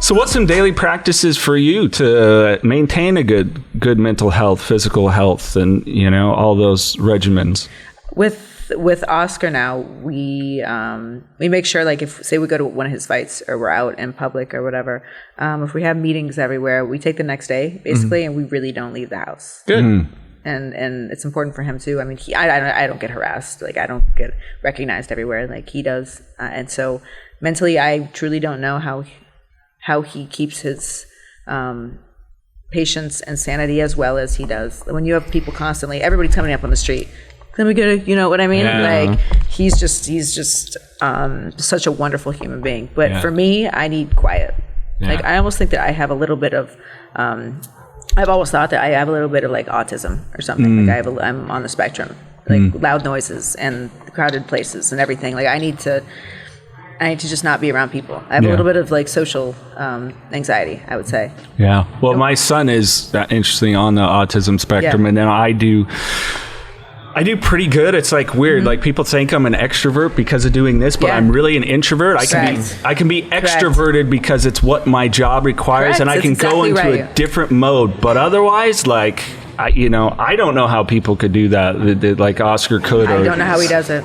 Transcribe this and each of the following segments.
So what's some daily practices for you to maintain a good mental health, physical health, and, all those regimens? With Oscar now, we make sure, like, if say we go to one of his fights or we're out in public or whatever, if we have meetings everywhere, we take the next day basically, and we really don't leave the house. Good. And it's important for him too. I mean, I don't get harassed, like I don't get recognized everywhere like he does, and so mentally, I truly don't know how he keeps his patience and sanity as well as he does. When you have people constantly, everybody's coming up on the street. Let me get it, you know what I mean? Yeah. Like he's just such a wonderful human being. But for me, I need quiet. Yeah. Like I almost think that I have a little bit of. I've always thought that I have a little bit of like autism or something. Like I'm on the spectrum, like loud noises and crowded places and everything. Like I need to just not be around people. I have a little bit of like social anxiety, I would say. Yeah. Well, my son is interesting on the autism spectrum, and then I do pretty good. It's like weird. Like people think I'm an extrovert because of doing this, but I'm really an introvert. I can be extroverted because it's what my job requires, and I can go into a different mode. But otherwise, like I don't know how people could do that. Like Oscar could. I don't know how he does it.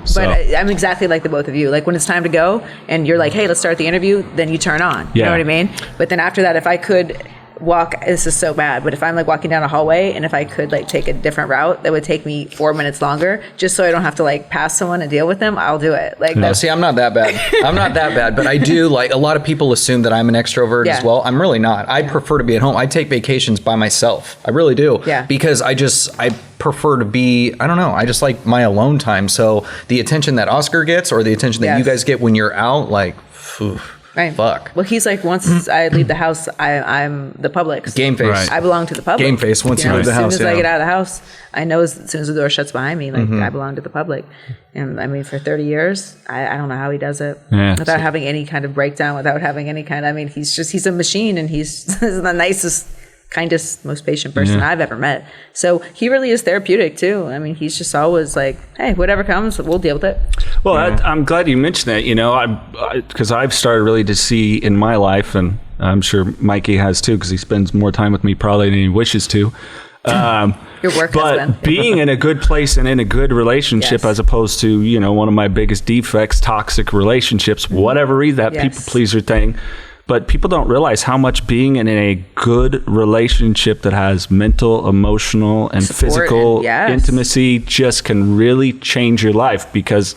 So. But I'm exactly like the both of you. Like when it's time to go, and you're like, "Hey, let's start the interview," then you turn on. You know what I mean? But then after that, if I could walk, this is so bad, but if I'm like walking down a hallway and if I could like take a different route that would take me 4 minutes longer just so I don't have to like pass someone and deal with them, I'll do it. Like see, I'm not that bad. But I do, like, a lot of people assume that I'm an extrovert as well. I'm really not. I prefer to be at home. I take vacations by myself. I really do. Yeah. Because I prefer to be, I don't know, I just like my alone time. So the attention that Oscar gets or the attention that you guys get when you're out, like, phew. Right. Fuck. Well, he's like, once I leave the house, I'm the public. Game face. Right. I belong to the public. Game face. Once you leave the house. As soon as I get out of the house, I know as soon as the door shuts behind me, like I belong to the public. And I mean, for 30 years, I don't know how he does it without having any kind of breakdown, without having any kind of, I mean, he's a machine, and he's the nicest, kindest, most patient person I've ever met. So he really is therapeutic too. I mean, he's just always like, hey, whatever comes, we'll deal with it. Well, I'm glad you mentioned that, because I've started really to see in my life, and I'm sure Mikey has too, because he spends more time with me probably than he wishes to. Your work but husband. Being in a good place and in a good relationship, as opposed to, one of my biggest defects, toxic relationships, whatever reason, that people pleaser thing. But people don't realize how much being in a good relationship that has mental, emotional, and support physical intimacy just can really change your life, because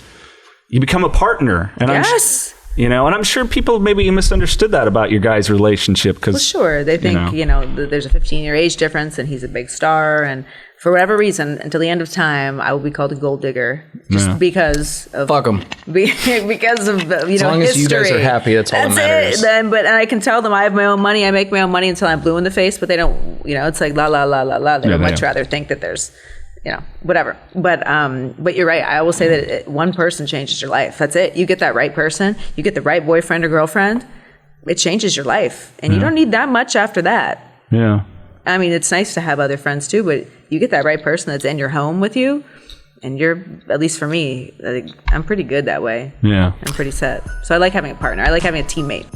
you become a partner. And and I'm sure people maybe misunderstood that about your guys' relationship. Well, sure. They think, there's a 15-year age difference and he's a big star. And for whatever reason, until the end of time, I will be called a gold digger just because of... Fuck them. Because of, as long as you guys are happy, that's all that matters. And I can tell them I have my own money. I make my own money until I'm blue in the face, but they don't, it's like la, la, la, la, la. They would much rather think that there's, whatever. But you're right. I will say that one person changes your life. That's it. You get that right person. You get the right boyfriend or girlfriend. It changes your life. And you don't need that much after that. Yeah. I mean, it's nice to have other friends too, but you get that right person that's in your home with you, and you're, at least for me, I'm pretty good that way. Yeah. I'm pretty set. So I like having a partner. I like having a teammate.